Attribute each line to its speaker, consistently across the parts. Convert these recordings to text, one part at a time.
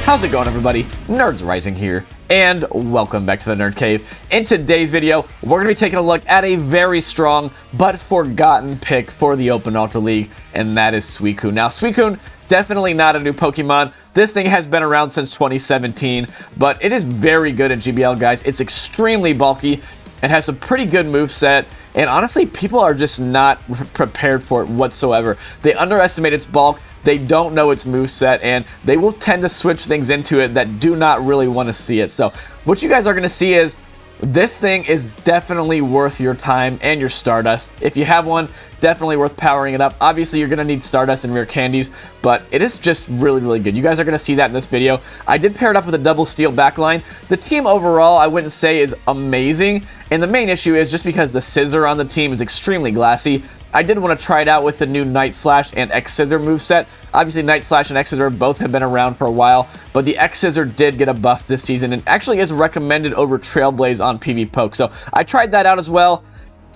Speaker 1: How's it going, everybody? Nerds Rising here, and welcome back to the Nerd Cave. In today's video, we're going to be taking a look at a very strong but forgotten pick for the Open Ultra League, and that is Suicune. Now, Suicune, definitely not a new Pokemon. This thing has been around since 2017, but it is very good in GBL, guys. It's extremely bulky. It has a pretty good moveset, and honestly, people are just not prepared for it whatsoever. They underestimate its bulk. They don't know its moveset, and they will tend to switch things into it that do not really want to see it. So what you guys are going to see is this thing is definitely worth your time and your Stardust. If you have one, definitely worth powering it up. Obviously, you're going to need Stardust and rare candies, but it is just really, really good. You guys are going to see that in this video. I did pair it up with a double steel backline. The team overall, I wouldn't say is amazing, and the main issue is just because the Scizor on the team is extremely glassy. I did want to try it out with the new Night Slash and X-Scissor moveset. Obviously, Night Slash and X-Scissor both have been around for a while, but the X-Scissor did get a buff this season and actually is recommended over Trailblaze on PvPoke. So I tried that out as well.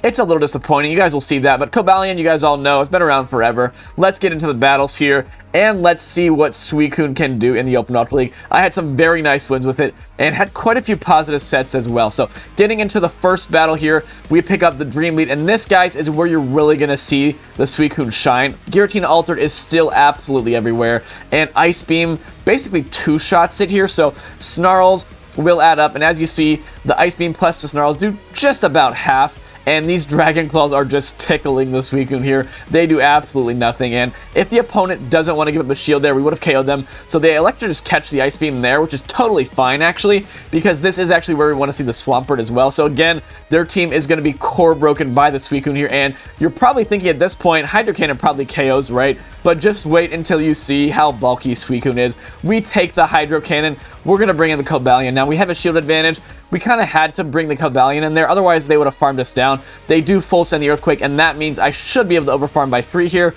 Speaker 1: It's a little disappointing. You guys will see that, but Cobalion, you guys all know, it's been around forever. Let's get into the battles here, and let's see what Suicune can do in the Open Ultra League. I had some very nice wins with it, and had quite a few positive sets as well. So, getting into the first battle here, we pick up the Dream Lead, and this, guys, is where you're really going to see the Suicune shine. Giratina Altered is still absolutely everywhere, and Ice Beam basically two-shots it here, so Snarls will add up, and as you see, the Ice Beam plus the Snarls do just about half. And these Dragon Claws are just tickling the Suicune here. They do absolutely nothing, and if the opponent doesn't want to give up a shield there, we would have KO'd them. So they elect to just catch the Ice Beam there, which is totally fine, actually, because this is actually where we want to see the Swampert as well. So again, their team is going to be core broken by the Suicune here, and you're probably thinking at this point, Hydro Cannon probably KOs, right? But just wait until you see how bulky Suicune is. We take the Hydro Cannon. We're going to bring in the Cobalion. Now, we have a shield advantage. We kind of had to bring the Cobalion in there, otherwise they would have farmed us down. They do full send the Earthquake, and that means I should be able to overfarm by 3 here.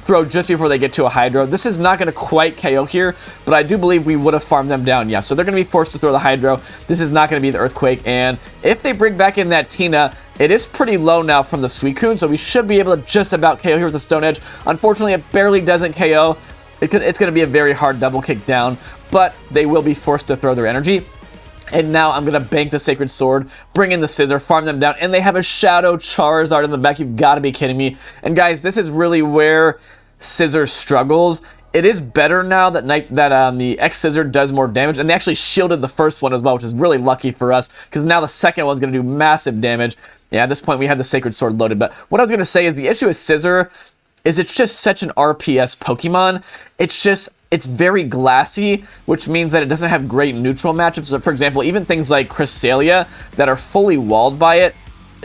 Speaker 1: Throw just before they get to a Hydro. This is not going to quite KO here, but I do believe we would have farmed them down. Yeah, so they're going to be forced to throw the Hydro. This is not going to be the Earthquake, and if they bring back in that Tina, it is pretty low now from the Suicune, so we should be able to just about KO here with the Stone Edge. Unfortunately, it barely doesn't KO. It's going to be a very hard double kick down, but they will be forced to throw their energy. And now I'm going to bank the Sacred Sword, bring in the Scizor, farm them down, and they have a Shadow Charizard in the back. You've got to be kidding me. And guys, this is really where Scizor struggles. It is better now that the X-Scissor does more damage, and they actually shielded the first one as well, which is really lucky for us, because now the second one's going to do massive damage. Yeah, at this point we had the Sacred Sword loaded, but what I was going to say is the issue with Scizor is it's just such an RPS Pokemon. It's very glassy, which means that it doesn't have great neutral matchups. So for example, even things like Cresselia that are fully walled by it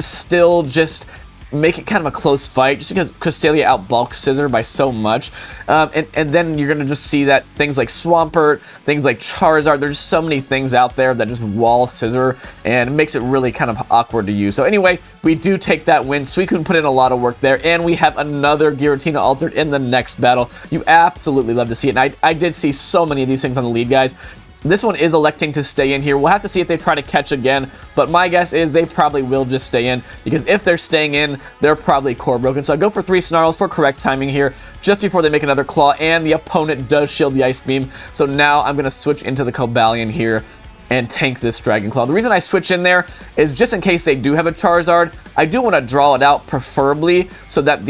Speaker 1: still just make it kind of a close fight, just because Cresselia outbulks Scizor by so much. And then you're going to just see that things like Swampert, things like Charizard, there's so many things out there that just wall Scizor, and it makes it really kind of awkward to use. So anyway, we do take that win. Suicune put in a lot of work there, and we have another Giratina Altered in the next battle. You absolutely love to see it, and I did see so many of these things on the lead, guys. This one is electing to stay in here. We'll have to see if they try to catch again, but my guess is they probably will just stay in, because if they're staying in, they're probably core broken. So I go for 3 Snarls for correct timing here, just before they make another Claw, and the opponent does shield the Ice Beam. So now I'm going to switch into the Cobalion here and tank this Dragon Claw. The reason I switch in there is just in case they do have a Charizard. I do want to draw it out, preferably, so that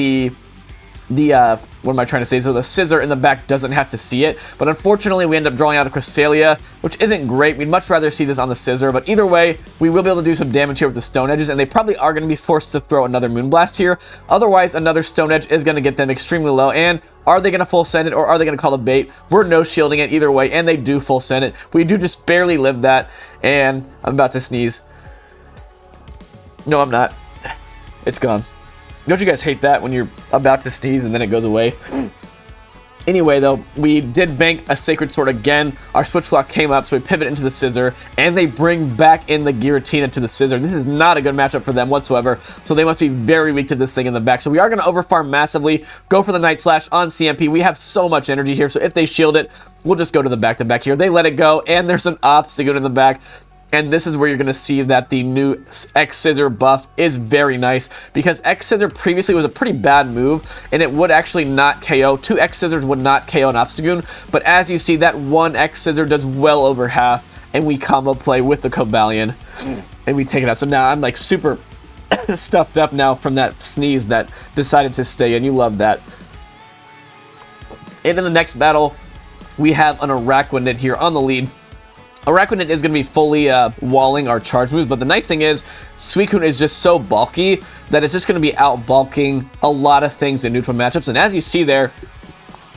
Speaker 1: what am I trying to say? So the Scizor in the back doesn't have to see it, but unfortunately we end up drawing out a Cresselia, which isn't great. We'd much rather see this on the Scizor, but either way, we will be able to do some damage here with the Stone Edges, and they probably are going to be forced to throw another Moonblast here. Otherwise, another Stone Edge is going to get them extremely low, and are they going to full send it, or are they going to call a bait? We're no shielding it either way, and they do full send it. We do just barely live that, and I'm about to sneeze. No, I'm not. It's gone. Don't you guys hate that when you're about to sneeze and then it goes away? Anyway, though, we did bank a Sacred Sword again. Our Switch Lock came up, so we pivot into the Scizor, and they bring back in the Giratina to the Scizor. This is not a good matchup for them whatsoever, so they must be very weak to this thing in the back. So we are going to overfarm massively, go for the Night Slash on CMP. We have so much energy here, so if they shield it, we'll just go to the back-to-back here. They let it go, and there's an Obstagoon in the back. And this is where you're going to see that the new X-Scissor buff is very nice, because X-Scissor previously was a pretty bad move, and it would actually not KO. 2 X-Scissors would not KO an Obstagoon, but as you see, that 1 X-Scissor does well over half, and we combo play with the Cobalion, and we take it out. So now I'm like super stuffed up now from that sneeze that decided to stay in. You love that. And in the next battle, we have an Araquanid here on the lead. Araquanid is going to be fully walling our charge moves, but the nice thing is Suicune is just so bulky that it's just going to be out-bulking a lot of things in neutral matchups. And as you see there,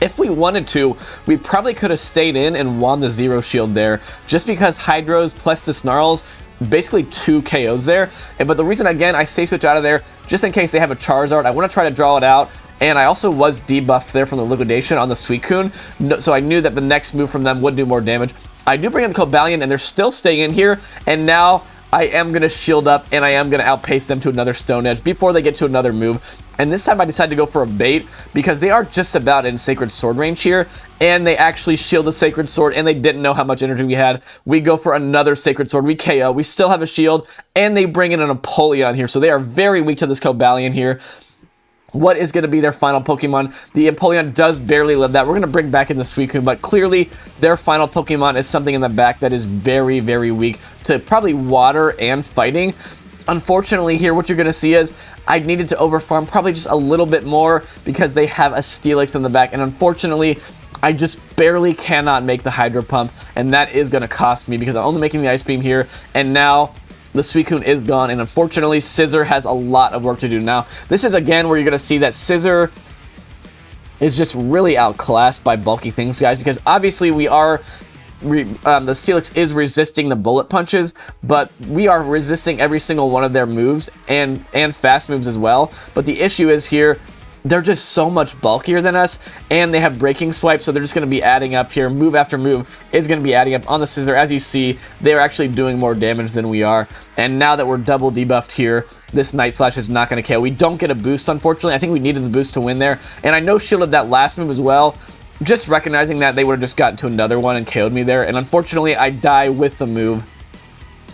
Speaker 1: if we wanted to, we probably could have stayed in and won the Zero Shield there, just because Hydros plus the Snarls, basically 2 KOs there. But the reason, again, I safe switch out of there, just in case they have a Charizard, I want to try to draw it out. And I also was debuffed there from the Liquidation on the Suicune, so I knew that the next move from them would do more damage. I do bring in the Cobalion, and they're still staying in here, and now I am going to shield up, and I am going to outpace them to another Stone Edge before they get to another move. And this time I decided to go for a bait, because they are just about in Sacred Sword range here, and they actually shield the Sacred Sword, and they didn't know how much energy we had. We go for another Sacred Sword, we KO, we still have a shield, and they bring in an Empoleon here, so they are very weak to this Cobalion here. What is going to be their final Pokemon? The Empoleon does barely live that. We're going to bring back in the Suicune, but clearly their final Pokemon is something in the back that is very, very weak to probably water and fighting. Unfortunately here, what you're going to see is I needed to overfarm probably just a little bit more because they have a Steelix in the back, and unfortunately I just barely cannot make the Hydro Pump, and that is going to cost me because I'm only making the Ice Beam here, and now the Suicune is gone, and unfortunately, Scizor has a lot of work to do now. This is, again, where you're going to see that Scizor is just really outclassed by bulky things, guys, because obviously we are... the Steelix is resisting the bullet punches, but we are resisting every single one of their moves, and fast moves as well. But the issue is here, they're just so much bulkier than us, and they have breaking swipes, so they're just going to be adding up here. Move after move is going to be adding up on the Scizor. As you see, they're actually doing more damage than we are, and now that we're double debuffed here, this Night Slash is not going to KO. We don't get a boost, unfortunately. I think we needed the boost to win there, and I no-shielded that last move as well, just recognizing that they would have just gotten to another one and KO'd me there, and unfortunately, I die with the move,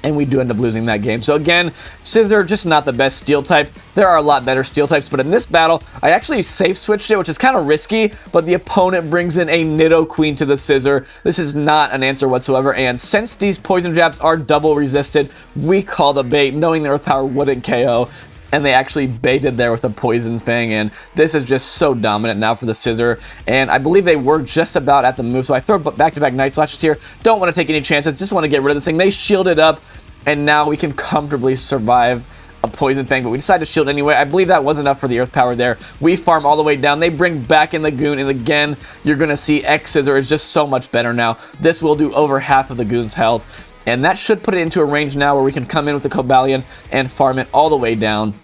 Speaker 1: and we do end up losing that game. So again, Scizor, just not the best Steel type. There are a lot better Steel types, but in this battle, I actually safe switched it, which is kind of risky, but the opponent brings in a Nidoqueen to the Scizor. This is not an answer whatsoever, and since these Poison Jabs are double resisted, we call the bait, knowing the Earth Power wouldn't KO. And they actually baited there with a Poison Fang, and this is just so dominant now for the Scizor, and I believe they were just about at the move, so I throw back-to-back Night Slashes here. Don't want to take any chances, just want to get rid of this thing. They shielded up, and now we can comfortably survive a Poison Fang, but we decided to shield anyway. I believe that was enough for the Earth Power there. We farm all the way down. They bring back in the Goon, and again, you're going to see X-Scissor is just so much better now. This will do over half of the Goon's health. And that should put it into a range now where we can come in with the Cobalion and farm it all the way down.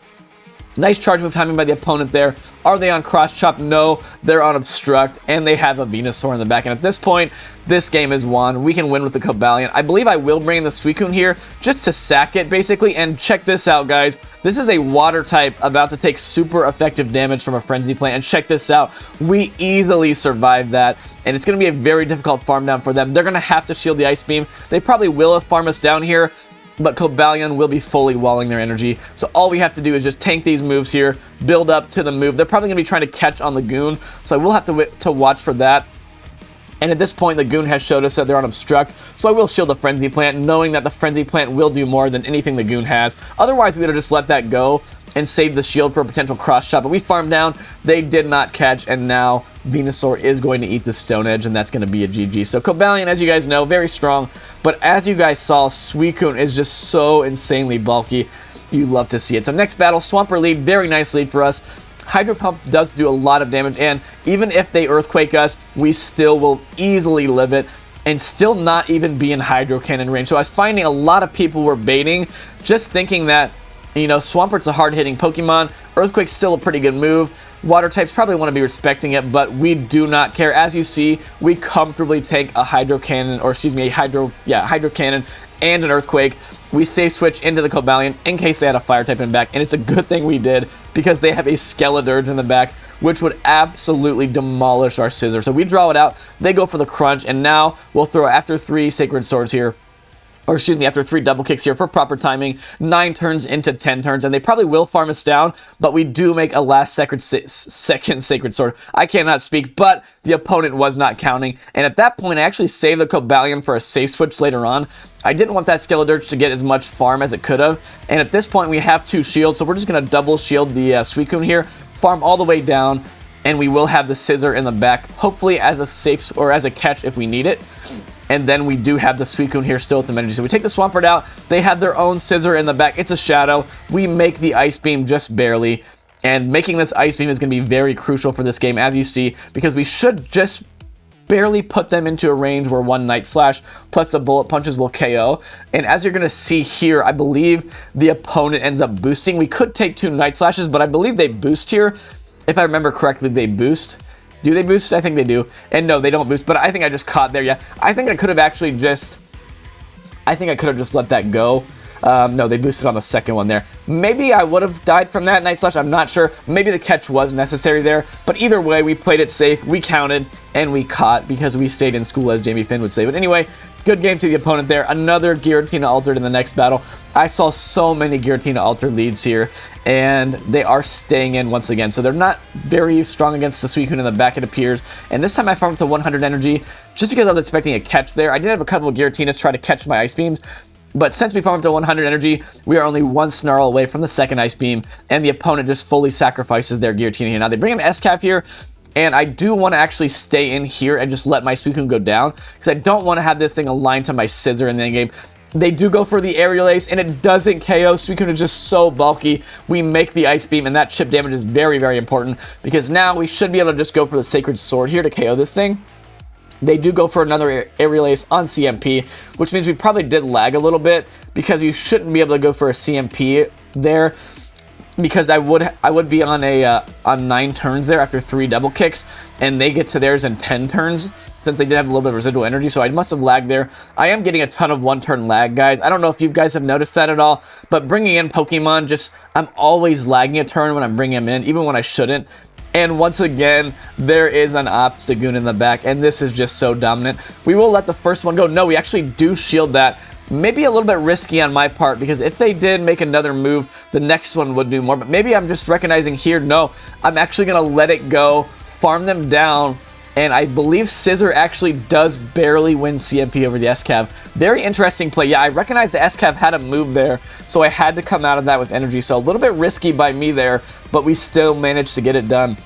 Speaker 1: Nice charge move timing by the opponent there. Are they on Cross Chop? No, they're on Obstruct, and they have a Venusaur in the back. And at this point, this game is won. We can win with the Cobalion. I believe I will bring in the Suicune here just to sack it, basically. And check this out, guys. This is a Water type about to take super effective damage from a Frenzy Plant. And check this out. We easily survived that. And it's going to be a very difficult farm down for them. They're going to have to shield the Ice Beam. They probably will farm us down here, but Cobalion will be fully walling their energy. So all we have to do is just tank these moves here, build up to the move. They're probably going to be trying to catch on the Goon, so I will have to watch for that. And at this point, the Goon has showed us that they're on Obstruct, so I will shield the Frenzy Plant, knowing that the Frenzy Plant will do more than anything the Goon has. Otherwise, we would have just let that go and saved the shield for a potential cross shot, but we farmed down. They did not catch, and now Venusaur is going to eat the Stone Edge, and that's going to be a GG. So Cobalion, as you guys know, very strong, but as you guys saw, Suicune is just so insanely bulky. You love to see it. So next battle, Swampert lead, very nice lead for us. Hydro Pump does do a lot of damage, and even if they Earthquake us, we still will easily live it and still not even be in Hydro Cannon range. So I was finding a lot of people were baiting, just thinking that, you know, Swampert's a hard-hitting Pokemon. Earthquake's still a pretty good move. Water types probably want to be respecting it, but we do not care. As you see, we comfortably take a Hydro Cannon, or excuse me, a Hydro Cannon and an Earthquake. We safe switch into the Cobalion in case they had a Fire type in back, and it's a good thing we did because they have a Skeledirge in the back, which would absolutely demolish our Scizor. So we draw it out, they go for the crunch, and now we'll throw, after 3 Sacred Swords here, or excuse me, after 3 double kicks here for proper timing, 9 turns into 10 turns, and they probably will farm us down, but we do make a last second Sacred Sword. I cannot speak, but the opponent was not counting, and at that point, I actually saved the Cobalion for a safe switch later on. I didn't want that Skeledirge to get as much farm as it could have, and at this point, we have 2 shields, so we're just going to double shield the Suicune here, farm all the way down, and we will have the Scizor in the back, hopefully as a safe, or as a catch if we need it. And then we do have the Suicune here still with the energy. So we take the Swampert out. They have their own Scizor in the back. It's a shadow. We make the Ice Beam just barely. And making this Ice Beam is going to be very crucial for this game, as you see, because we should just barely put them into a range where 1 Night Slash plus the Bullet Punches will KO. And as you're going to see here, I believe the opponent ends up boosting. We could take 2 Night Slashes, but I believe they boost here. If I remember correctly, they boost. Do they boost? I think they do. And no, they don't boost, but I think I just caught there. Yeah, I think I could have actually just... I think I could have just let that go. No, they boosted on the second one there. Maybe I would have died from that Night Slash. I'm not sure. Maybe the catch was necessary there. But either way, we played it safe. We counted, and we caught because we stayed in school, as Jamie Finn would say. But anyway, good game to the opponent there. Another Giratina altered in the next battle. I saw so many Giratina altered leads here, and they are staying in once again. So they're not very strong against the Suicune in the back, it appears. And this time I farmed to 100 energy, just because I was expecting a catch there. I did have a couple of Giratinas try to catch my Ice Beams, but since we farmed to 100 energy, we are only 1 Snarl away from the second Ice Beam, and the opponent just fully sacrifices their Giratina here. Now they bring an S-Cap here, and I do want to actually stay in here and just let my Suicune go down, because I don't want to have this thing aligned to my Scizor in the end game. They do go for the Aerial Ace, and it doesn't KO. Suicune is just so bulky. We make the Ice Beam, and that chip damage is very, very important, because now we should be able to just go for the Sacred Sword here to KO this thing. They do go for another Aerial Ace on CMP, which means we probably did lag a little bit, because you shouldn't be able to go for a CMP there, because I would be on a on 9 turns there after 3 double kicks, and they get to theirs in 10 turns, since they did have a little bit of residual energy, so I must have lagged there. I am getting a ton of 1-turn lag, guys. I don't know if you guys have noticed that at all, but bringing in Pokemon, I'm always lagging a turn when I'm bringing them in, even when I shouldn't. And once again, there is an Obstagoon in the back, and this is just so dominant. We will let the first one go. No, we actually do shield that. Maybe a little bit risky on my part, because if they did make another move, the next one would do more. But maybe I'm just recognizing here, no, I'm actually going to let it go, farm them down, and I believe Scizor actually does barely win CMP over the S-Cav. Very interesting play. Yeah, I recognize the S-Cav had a move there, so I had to come out of that with energy. So a little bit risky by me there, but we still managed to get it done.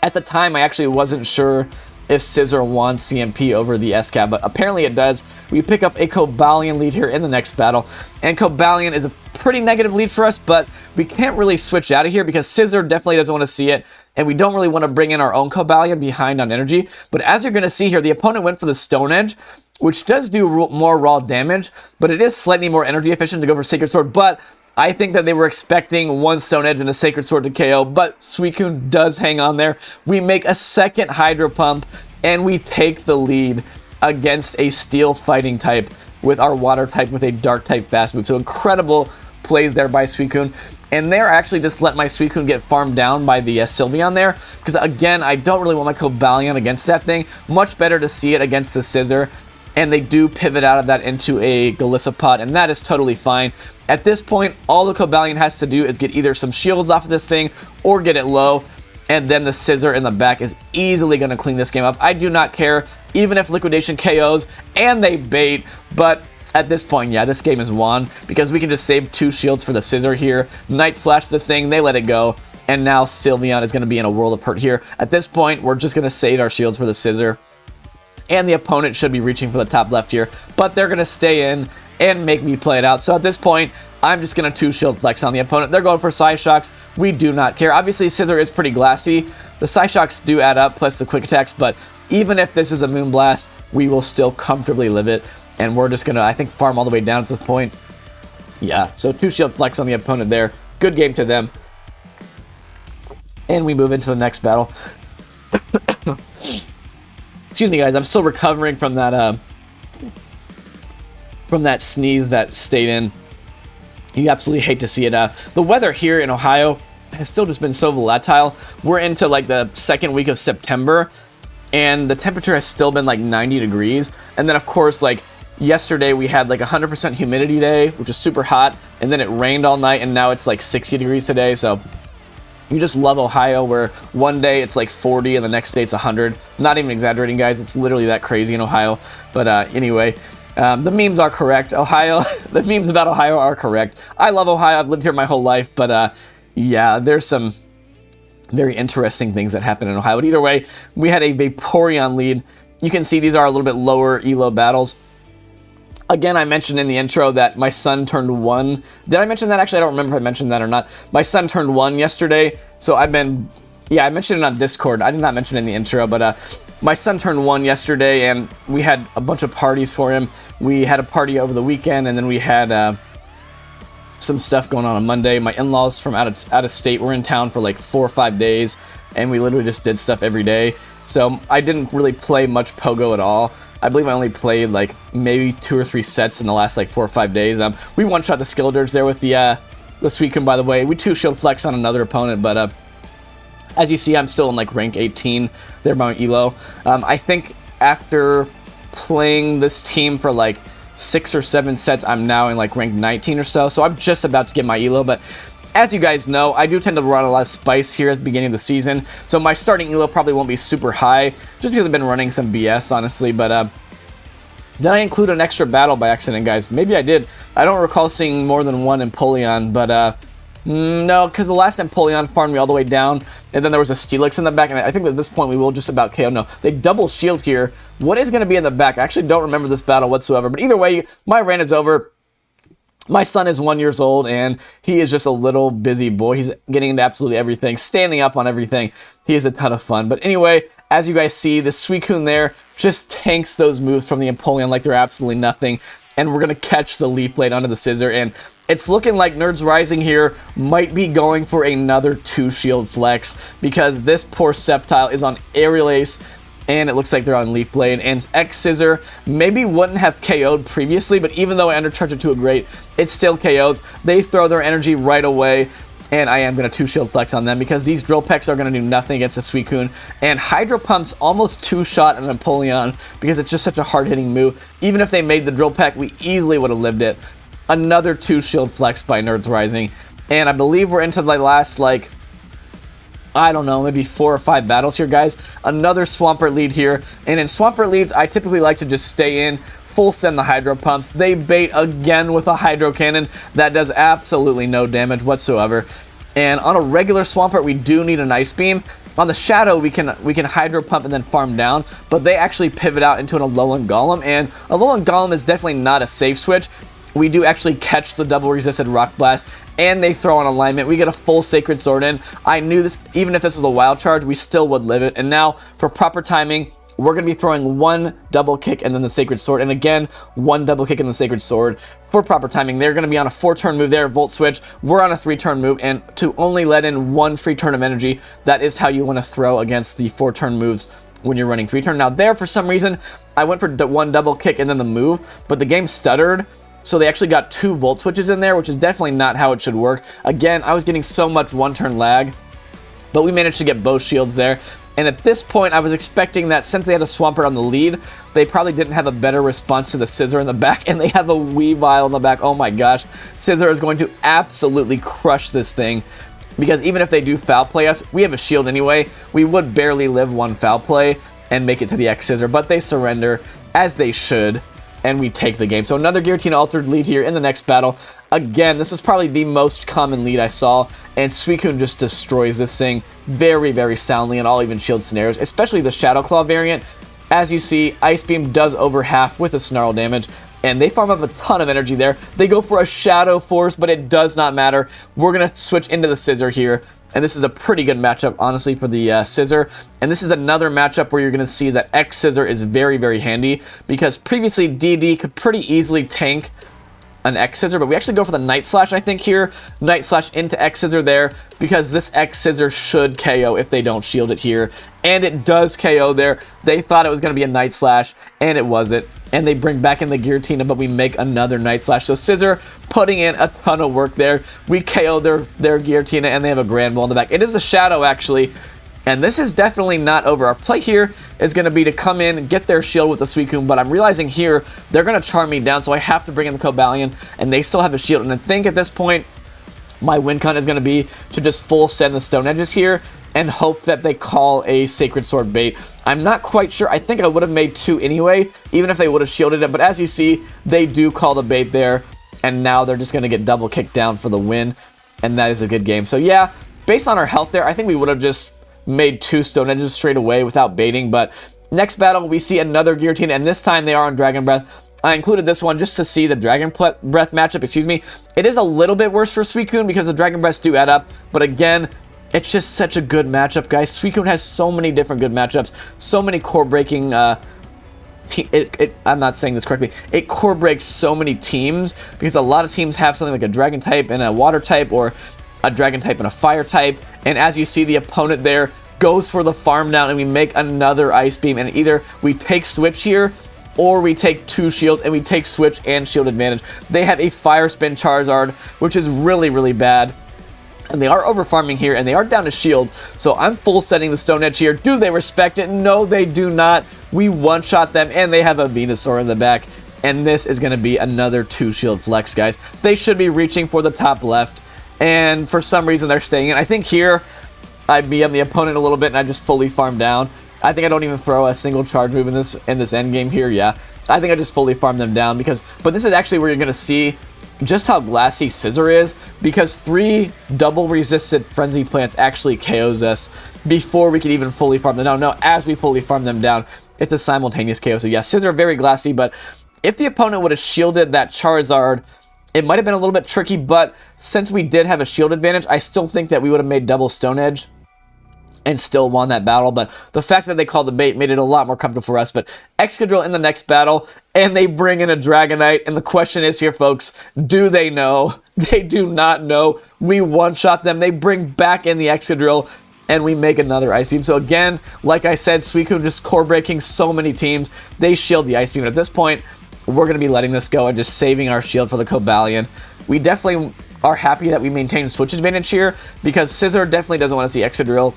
Speaker 1: At the time, I actually wasn't sure if Scizor won CMP over the S-Cav, but apparently it does. We pick up a Cobalion lead here in the next battle, and Cobalion is a pretty negative lead for us, but we can't really switch out of here because Scizor definitely doesn't want to see it, and we don't really want to bring in our own Cobalion behind on energy. But as you're going to see here, the opponent went for the Stone Edge, which does do more raw damage, but it is slightly more energy efficient to go for Sacred Sword. But I think that they were expecting 1 Stone Edge and a Sacred Sword to KO, but Suicune does hang on there. We make a second Hydro Pump, and we take the lead against a Steel Fighting type with our Water type with a Dark type fast move. So incredible plays there by Suicune. And there, I actually just let my Suicune get farmed down by the Sylveon there, because again, I don't really want my Cobalion against that thing. Much better to see it against the Scizor. And they do pivot out of that into a Golisopod, and that is totally fine. At this point, all the Cobalion has to do is get either some shields off of this thing or get it low, and then the Scizor in the back is easily going to clean this game up. I do not care, even if Liquidation KOs and they bait, but at this point, yeah, this game is won, because we can just save 2 shields for the Scizor here, Night Slash this thing, they let it go, and now Sylveon is going to be in a world of hurt here. At this point, we're just going to save our shields for the Scizor, and the opponent should be reaching for the top left here, but they're going to stay in and make me play it out. So at this point, I'm just going to 2-shield flex on the opponent. They're going for Psyshocks. We do not care. Obviously, Scizor is pretty glassy. The Psyshocks do add up, plus the quick attacks, but even if this is a Moonblast, we will still comfortably live it, and we're just going to, I think, farm all the way down at this point. Yeah, so 2-shield flex on the opponent there. Good game to them. And we move into the next battle. Excuse me, guys. I'm still recovering from that sneeze that stayed in. You absolutely hate to see it. The weather here in Ohio has still just been so volatile. We're into like the second week of September, and the temperature has still been like 90 degrees. And then, of course, like yesterday we had like 100% humidity day, which is super hot, and then it rained all night, and now it's like 60 degrees today. So you just love Ohio, where one day it's like 40 and the next day it's 100. Not even exaggerating, guys. It's literally that crazy in Ohio. But anyway, the memes are correct. Ohio, the memes about Ohio are correct. I love Ohio. I've lived here my whole life. But yeah, there's some very interesting things that happen in Ohio. But either way, we had a Vaporeon lead. You can see these are a little bit lower elo battles. Again, I mentioned in the intro that my son turned 1. Did I mention that? Actually, I don't remember if I mentioned that or not. My son turned 1 yesterday, so I've been... Yeah, I mentioned it on Discord. I did not mention it in the intro, but my son turned 1 yesterday, and we had a bunch of parties for him. We had a party over the weekend, and then we had some stuff going on Monday. My in-laws from out of state were in town for like 4 or 5 days, and we literally just did stuff every day. So I didn't really play much Pogo at all. I believe I only played like maybe 2 or 3 sets in the last like 4 or 5 days. We one-shot the Skilders there with the Suicune, by the way. We 2-shield flex on another opponent, but as you see, I'm still in like rank 18 there by my elo. I think after playing this team for like 6 or 7 sets, I'm now in like rank 19 or so. So I'm just about to get my elo, but as you guys know, I do tend to run a lot of spice here at the beginning of the season, so my starting elo probably won't be super high, just because I've been running some BS, honestly. But did I include an extra battle by accident, guys? Maybe I did. I don't recall seeing more than one Empoleon, but no, because the last Empoleon farmed me all the way down, and then there was a Steelix in the back, and I think at this point we will just about KO. No, they double shield here. What is going to be in the back? I actually don't remember this battle whatsoever, but either way, my rant is over. My son is 1 year old, and he is just a little busy boy. He's getting into absolutely everything, standing up on everything. He is a ton of fun. But anyway, as you guys see, the Suicune there just tanks those moves from the Empoleon like they're absolutely nothing. And we're going to catch the Leaf Blade onto the Scizor, and it's looking like Nerds Rising here might be going for another 2-shield flex, because this poor Sceptile is on Aerial Ace, and it looks like they're on Leaf Blade, and X-Scissor maybe wouldn't have KO'd previously, but even though I undercharged it to a great, it still KOs. They throw their energy right away, and I am going to 2-shield flex on them, because these Drill Pecks are going to do nothing against the Suicune, and Hydro Pump's almost 2-shot an Empoleon, because it's just such a hard-hitting move. Even if they made the Drill Peck, we easily would have lived it. Another 2-shield flex by Nerds Rising, and I believe we're into the last, like, I don't know, maybe 4 or 5 battles here, guys. Another Swampert lead here, and in Swampert leads, I typically like to just stay in, full send the Hydro Pumps. They bait again with a Hydro Cannon that does absolutely no damage whatsoever. And on a regular Swampert, we do need an Ice Beam. On the Shadow, we can Hydro Pump and then farm down, but they actually pivot out into an Alolan Golem, and Alolan Golem is definitely not a safe switch. We do actually catch the double resisted Rock Blast, and they throw on alignment. We get a full Sacred Sword in. I knew this, even if this was a wild charge, we still would live it. And now, for proper timing, we're going to be throwing 1 double kick and then the Sacred Sword, and again, 1 double kick and the Sacred Sword. For proper timing, they're going to be on a 4-turn move there, Volt Switch. We're on a 3-turn move, and to only let in 1 free turn of energy, that is how you want to throw against the 4-turn moves when you're running 3-turn. Now there, for some reason, I went for 1 double kick and then the move, but the game stuttered. So they actually got 2 Volt Switches in there, which is definitely not how it should work. Again, I was getting so much 1-turn lag, but we managed to get both shields there. And at this point, I was expecting that since they had a Swampert on the lead, they probably didn't have a better response to the Scizor in the back, and they have a Weavile in the back. Oh my gosh, Scizor is going to absolutely crush this thing, because even if they do foul play us, we have a shield anyway. We would barely live 1 foul play and make it to the X-Scissor, but they surrender, as they should. And we take the game. So another Giratina Altered lead here in the next battle. Again, this is probably the most common lead I saw, and Suicune just destroys this thing very, very soundly in all even shield scenarios, especially the Shadow Claw variant. As you see, Ice Beam does over half with the Snarl damage, and they farm up a ton of energy there. They go for a Shadow Force, but it does not matter. We're going to switch into the Scizor here. And this is a pretty good matchup, honestly, for the Scizor. And this is another matchup where you're going to see that X-Scissor is very, very handy, because previously DD could pretty easily tank an X-Scissor, but we actually go for the Night Slash, I think, here. Night Slash into X-Scissor there, because this X-Scissor should KO if they don't shield it here. And it does KO there. They thought it was going to be a Night Slash, and it wasn't. And they bring back in the Giratina, but we make another Night Slash. So Scizor putting in a ton of work there. We KO their Giratina, and they have a Grand Ball in the back. It is a Shadow, actually. And this is definitely not over. Our play here is going to be to come in and get their shield with the Suicune, but I'm realizing here they're going to charm me down, so I have to bring in the Cobalion, and they still have a shield, and I think at this point, my win con is going to be to just full send the Stone Edges here and hope that they call a Sacred Sword bait. I'm not quite sure. I think I would have made 2 anyway, even if they would have shielded it, but as you see, they do call the bait there, and now they're just going to get double kicked down for the win, and that is a good game. So yeah, based on our health there, I think we would have just made 2 Stone Edges straight away without baiting, but next battle, we see another Guillotine, and this time they are on Dragon Breath. I included this one just to see the Dragon Breath matchup, excuse me. It is a little bit worse for Suicune because the Dragon Breaths do add up, but again, it's just such a good matchup, guys. Suicune has so many different good matchups, so many core-breaking, I'm not saying this correctly, it core breaks so many teams, because a lot of teams have something like a Dragon type and a Water type, or a Dragon type and a Fire type, and as you see, the opponent there goes for the farm down, and we make another Ice Beam, and either we take Switch here, or we take 2 shields, and we take Switch and shield advantage. They have a Fire Spin Charizard, which is really, really bad. And they are over farming here, and they are down to shield, so I'm full setting the Stone Edge here. Do they respect it? No, they do not. We one-shot them, and they have a Venusaur in the back, and this is going to be another 2 shield flex, guys. They should be reaching for the top left, and for some reason they're staying in. I think here I BM the opponent a little bit, and I just fully farm down. I think I don't even throw a single charge move in this end game here. Yeah, I think I just fully farm them down, but this is actually where you're going to see just how glassy Scizor is, because 3 double resisted Frenzy Plants actually KOs us before we could even fully farm them down. No, as we fully farm them down, it's a simultaneous KO. So yeah, Scizor very glassy, but if the opponent would have shielded that Charizard, it might have been a little bit tricky, but since we did have a shield advantage, I still think that we would have made double Stone Edge and still won that battle, but the fact that they called the bait made it a lot more comfortable for us. But Excadrill in the next battle, and they bring in a Dragonite, and the question is here, folks, do they know? They do not know. We one-shot them. They bring back in the Excadrill, and we make another Ice Beam. So again, like I said, Suicune just core breaking so many teams. They shield the Ice Beam, and at this point, we're going to be letting this go and just saving our shield for the Cobalion. We definitely are happy that we maintain Switch advantage here, because Scizor definitely doesn't want to see Excadrill.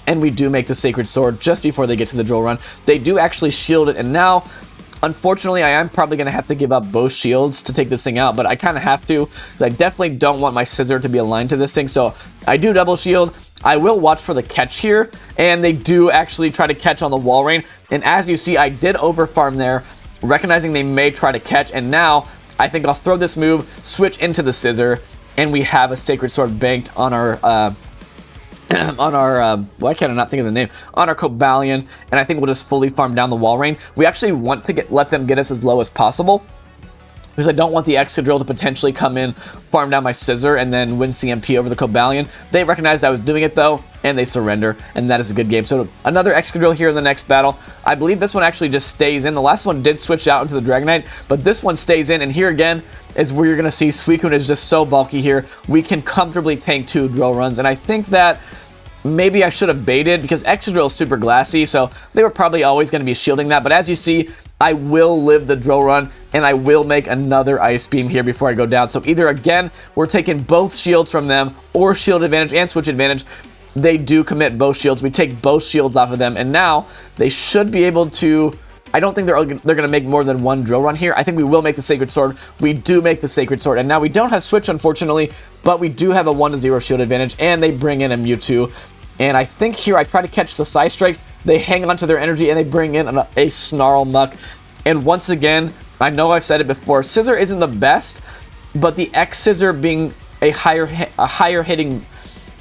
Speaker 1: And we do make the Sacred Sword just before they get to the drill run. They do actually shield it, and now, unfortunately, I am probably going to have to give up both shields to take this thing out, but I kind of have to, because I definitely don't want my Scizor to be aligned to this thing, so I do double shield. I will watch for the catch here, and they do actually try to catch on the wall rain, and as you see, I did overfarm there, recognizing they may try to catch, and now I think I'll throw this move, switch into the Scizor, and we have a Sacred Sword banked on our, why can't I not think of the name? On our Cobalion, and I think we'll just fully farm down the wall rain. We actually want to let them get us as low as possible, because I don't want the Excadrill to potentially come in, farm down my Scizor, and then win CMP over the Cobalion. They recognized I was doing it though, and they surrender, and that is a good game. So another Excadrill here in the next battle. I believe this one actually just stays in. The last one did switch out into the Dragonite, but this one stays in, and here again is where you're going to see Suicune is just so bulky here. We can comfortably tank 2 drill runs, and I think that maybe I should have baited, because Excadrill is super glassy, so they were probably always going to be shielding that. But as you see, I will live the drill run, and I will make another Ice Beam here before I go down. So either, again, we're taking both shields from them, or shield advantage and switch advantage. They do commit both shields. We take both shields off of them, and now they should be able to... I don't think they're going to make more than 1 drill run here. I think we will make the Sacred Sword. We do make the Sacred Sword, and now we don't have Switch, unfortunately, but we do have a 1-0 shield advantage, and they bring in a Mewtwo. And I think here I try to catch the Psy Strike. They hang on to their energy, and they bring in a Snarl Muck. And once again, I know I've said it before, Scizor isn't the best, but the X-Scissor being a higher hitting...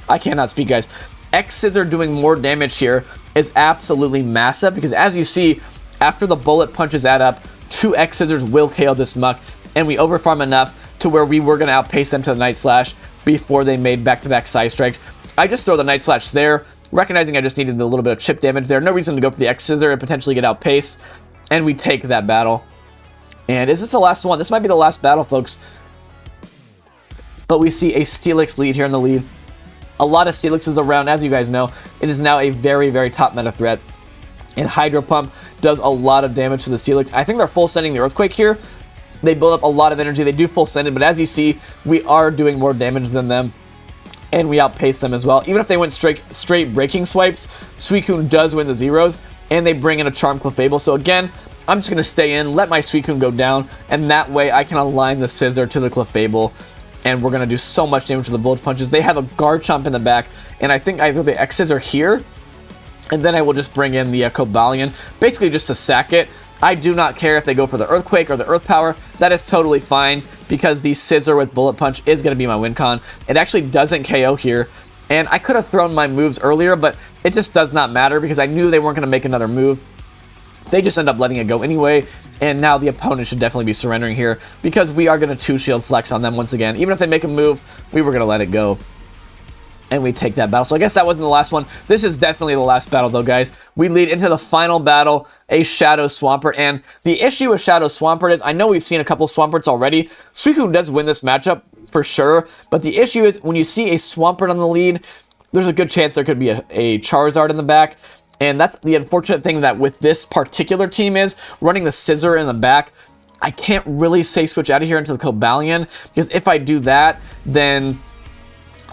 Speaker 1: I cannot speak, guys. X-Scissor doing more damage here is absolutely massive, because as you see, after the bullet punches add up, 2 X-Scissors will KO this Muck, and we overfarm enough to where we were going to outpace them to the Night Slash before they made back-to-back Psy Strikes. I just throw the Night Slash there, recognizing I just needed a little bit of chip damage there. No reason to go for the X-Scissor and potentially get outpaced, and we take that battle. And is this the last one? This might be the last battle, folks. But we see a Steelix lead here in the lead. A lot of Steelixes around, as you guys know. It is now a very, very top meta threat. And Hydro Pump does a lot of damage to the Steelix. I think they're full sending the Earthquake here. They build up a lot of energy. They do full send it, but as you see, we are doing more damage than them. And we outpace them as well. Even if they went straight breaking swipes, Suicune does win the zeros. and they bring in a Charm Clefable. So again, I'm just going to stay in, let my Suicune go down, and that way I can align the Scizor to the Clefable, and we're going to do so much damage with the Bullet Punches. They have a Garchomp in the back, and I think either the X-Scissor here, and then I will just bring in the Cobalion, basically just to sack it. I do not care if they go for the Earthquake or the Earth Power. That is totally fine, because the Scizor with Bullet Punch is going to be my win con. It actually doesn't KO here, and I could have thrown my moves earlier, but it just does not matter, because I knew they weren't going to make another move. They just end up letting it go anyway, and now the opponent should definitely be surrendering here, because we are going to 2-shield flex on them once again. Even if they make a move, we were going to let it go, and we take that battle. So I guess that wasn't the last one. This is definitely the last battle, though, guys. We lead into the final battle, a Shadow Swampert, and the issue with Shadow Swampert is, I know we've seen a couple Swamperts already. Suicune does win this matchup, for sure, but the issue is, when you see a Swampert on the lead, there's a good chance there could be a Charizard in the back. And that's the unfortunate thing that with this particular team is running the Scizor in the back. I can't really say switch out of here into the Cobalion, because if I do that, then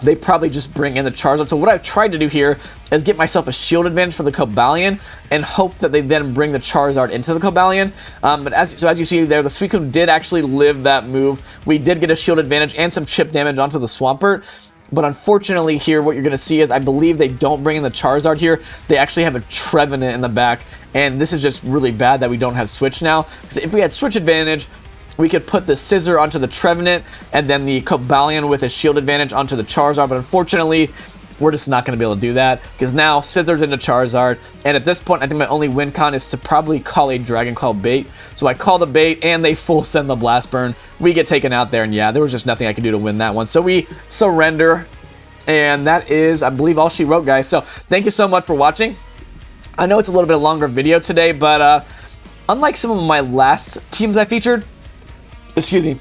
Speaker 1: they probably just bring in the Charizard. So what I've tried to do here is get myself a shield advantage for the Cobalion and hope that they then bring the Charizard into the Cobalion. But as you see there, the Suicune did actually live that move. We did get a shield advantage and some chip damage onto the Swampert. But unfortunately here, what you're going to see is, I believe they don't bring in the Charizard here. They actually have a Trevenant in the back. And this is just really bad that we don't have Switch now. Because if we had Switch advantage, we could put the Scizor onto the Trevenant, and then the Cobalion with a shield advantage onto the Charizard. But unfortunately, we're just not going to be able to do that, because now Scizor's into Charizard, and at this point, I think my only win con is to probably call a Dragon Claw bait. So I call the bait, and they full send the Blast Burn. We get taken out there, and yeah, there was just nothing I could do to win that one. So we surrender, and that is, I believe, all she wrote, guys. So thank you so much for watching. I know it's a little bit longer video today, but unlike some of my last teams I featured, excuse me,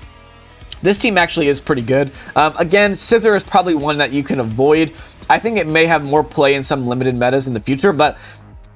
Speaker 1: this team actually is pretty good. Again, Scizor is probably one that you can avoid. I think it may have more play in some limited metas in the future, but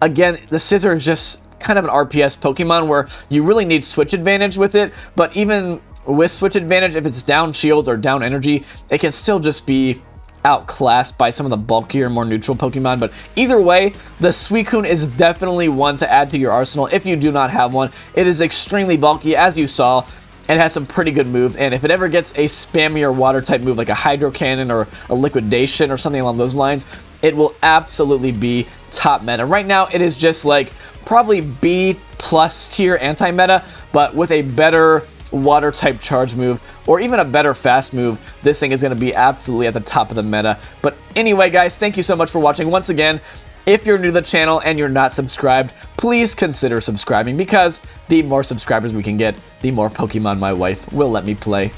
Speaker 1: again, the Scizor is just kind of an RPS Pokemon where you really need switch advantage with it, but even with switch advantage, if it's down shields or down energy, it can still just be outclassed by some of the bulkier, more neutral Pokemon. But either way, the Suicune is definitely one to add to your arsenal if you do not have one. It is extremely bulky, as you saw. It has some pretty good moves, and if it ever gets a spammier water type move like a Hydro Cannon or a Liquidation or something along those lines, it will absolutely be top meta. Right now, it is just like probably B+ tier anti-meta, but with a better water type charge move or even a better fast move, this thing is going to be absolutely at the top of the meta. But anyway, guys, thank you so much for watching. Once again, if you're new to the channel and you're not subscribed, please consider subscribing, because the more subscribers we can get, the more Pokemon my wife will let me play.